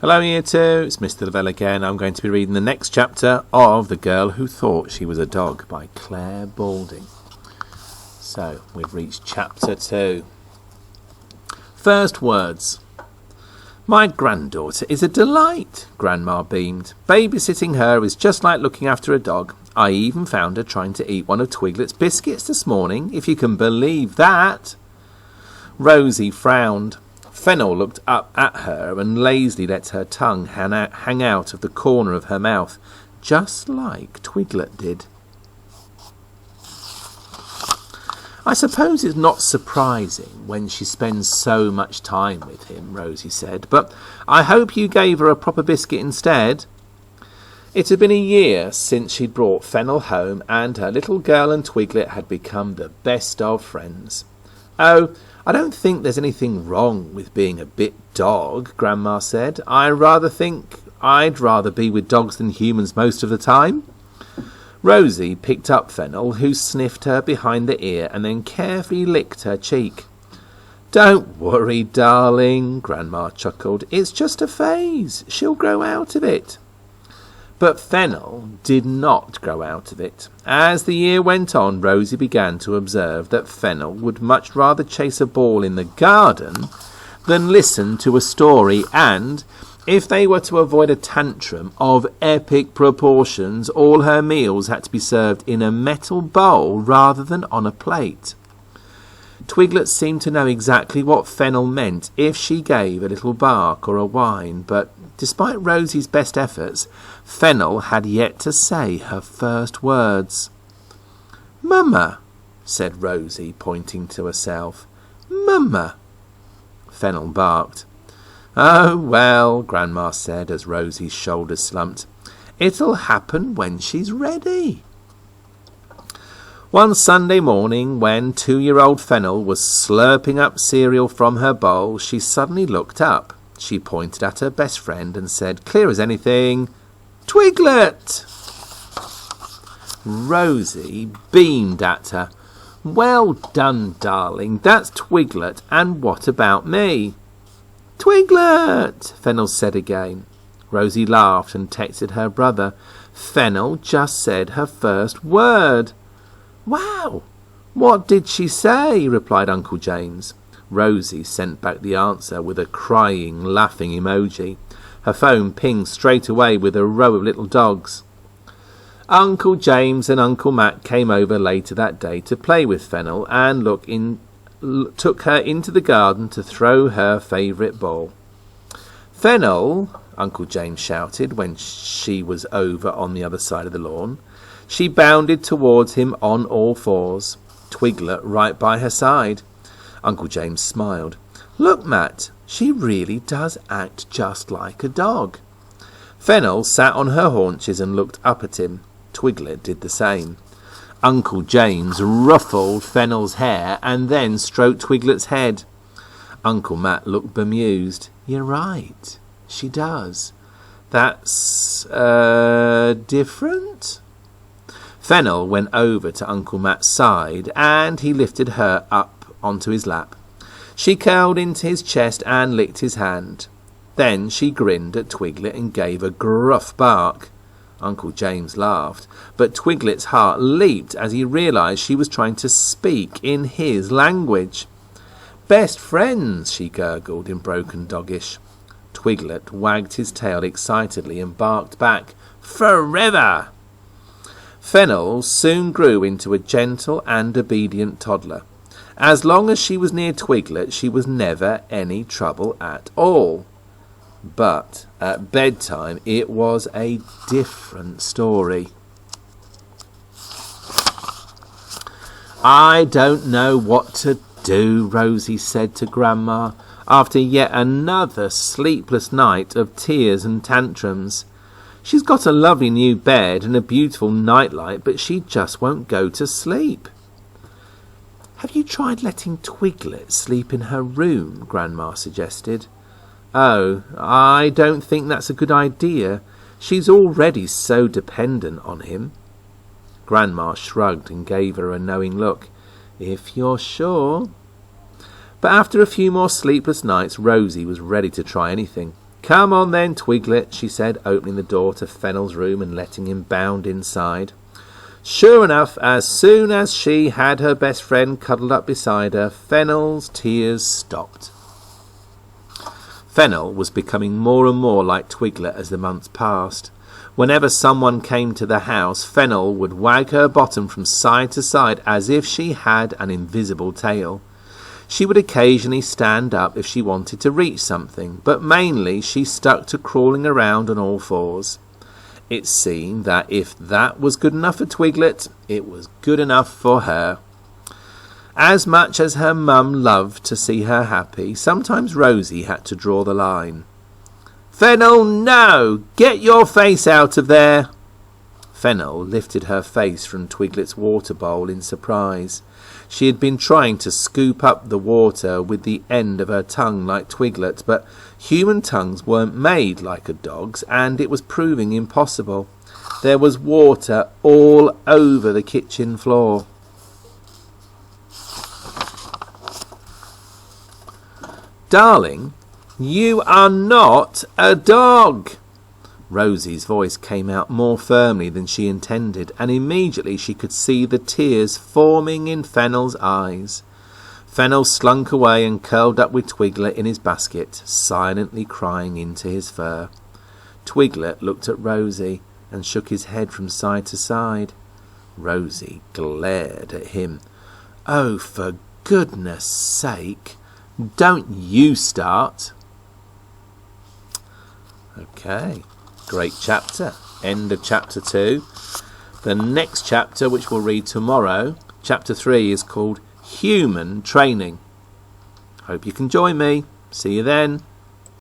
Hello Year 2, it's Mr. Lavelle again. I'm going to be reading the next chapter of The Girl Who Thought She Was a Dog by Claire Balding. So, we've reached chapter 2. First words. My granddaughter is a delight, Grandma beamed. Babysitting her is just like looking after a dog. I even found her trying to eat one of Twiglet's biscuits this morning, if you can believe that. Rosie frowned. Fennel looked up at her and lazily let her tongue hang out of the corner of her mouth, just like Twiglet did. I suppose it's not surprising when she spends so much time with him, Rosie said, but I hope you gave her a proper biscuit instead. It had been a year since she'd brought Fennel home, and her little girl and Twiglet had become the best of friends. Oh, I don't think there's anything wrong with being a bit dog, Grandma said. I rather think I'd rather be with dogs than humans most of the time. Rosie picked up Fennel, who sniffed her behind the ear and then carefully licked her cheek. Don't worry, darling, Grandma chuckled. It's just a phase. She'll grow out of it. But Fennel did not grow out of it. As the year went on, Rosie began to observe that Fennel would much rather chase a ball in the garden than listen to a story, and if they were to avoid a tantrum of epic proportions, all her meals had to be served in a metal bowl rather than on a plate. Twiglet seemed to know exactly what Fennel meant if she gave a little bark or a whine, but despite Rosie's best efforts, Fennel had yet to say her first words. "Mumma," said Rosie, pointing to herself. "Mumma." Fennel barked. "Oh, well," Grandma said as Rosie's shoulders slumped. "It'll happen when she's ready." One Sunday morning, when 2-year-old Fennel was slurping up cereal from her bowl, she suddenly looked up. She pointed at her best friend and said, clear as anything, "Twiglet!" Rosie beamed at her. "Well done, darling. That's Twiglet. And what about me?" "Twiglet!" Fennel said again. Rosie laughed and texted her brother. Fennel just said her first word. "Wow! What did she say?" replied Uncle James. Rosie sent back the answer with a crying, laughing emoji. Her phone pinged straight away with a row of little dogs. Uncle James and Uncle Matt came over later that day to play with Fennel and took her into the garden to throw her favourite ball. "Fennel!" Uncle James shouted when she was over on the other side of the lawn. She bounded towards him on all fours, Twiglet right by her side. Uncle James smiled. "Look, Matt, she really does act just like a dog." Fennel sat on her haunches and looked up at him. Twiglet did the same. Uncle James ruffled Fennel's hair and then stroked Twiglet's head. Uncle Matt looked bemused. "You're right, she does. That's, different?" Fennel went over to Uncle Matt's side and he lifted her up onto his lap. She curled into his chest and licked his hand. Then she grinned at Twiglet and gave a gruff bark. Uncle James laughed, but Twiglet's heart leaped as he realised she was trying to speak in his language. "Best friends," she gurgled in broken doggish. Twiglet wagged his tail excitedly and barked back, "Forever!" Fennel soon grew into a gentle and obedient toddler. As long as she was near Twiglet, she was never any trouble at all. But at bedtime, it was a different story. "I don't know what to do," Rosie said to Grandma, after yet another sleepless night of tears and tantrums. "She's got a lovely new bed and a beautiful nightlight, but she just won't go to sleep." "Have you tried letting Twiglet sleep in her room?" Grandma suggested. "Oh, I don't think that's a good idea. She's already so dependent on him." Grandma shrugged and gave her a knowing look. "If you're sure." But after a few more sleepless nights, Rosie was ready to try anything. Come on then, Twiglet, she said, opening the door to Fennel's room and letting him bound inside. Sure enough, as soon as she had her best friend cuddled up beside her, Fennel's tears stopped. Fennel was becoming more and more like Twiglet as the months passed. Whenever someone came to the house, Fennel would wag her bottom from side to side as if she had an invisible tail. She would occasionally stand up if she wanted to reach something, but mainly she stuck to crawling around on all fours. It seemed that if that was good enough for Twiglet, it was good enough for her. As much as her mum loved to see her happy, sometimes Rosie had to draw the line. Fennel, no! Get your face out of there! Fennel lifted her face from Twiglet's water bowl in surprise. She had been trying to scoop up the water with the end of her tongue like Twiglet, but human tongues weren't made like a dog's, and it was proving impossible. There was water all over the kitchen floor. Darling, you are not a dog! Rosie's voice came out more firmly than she intended, and immediately she could see the tears forming in Fennel's eyes. Fennel slunk away and curled up with Twiglet in his basket, silently crying into his fur. Twiglet looked at Rosie and shook his head from side to side. Rosie glared at him. Oh, for goodness sake, don't you start! Okay, great chapter. End of chapter 2. The next chapter, which we'll read tomorrow, chapter 3, is called Human Training. Hope you can join me. See you then.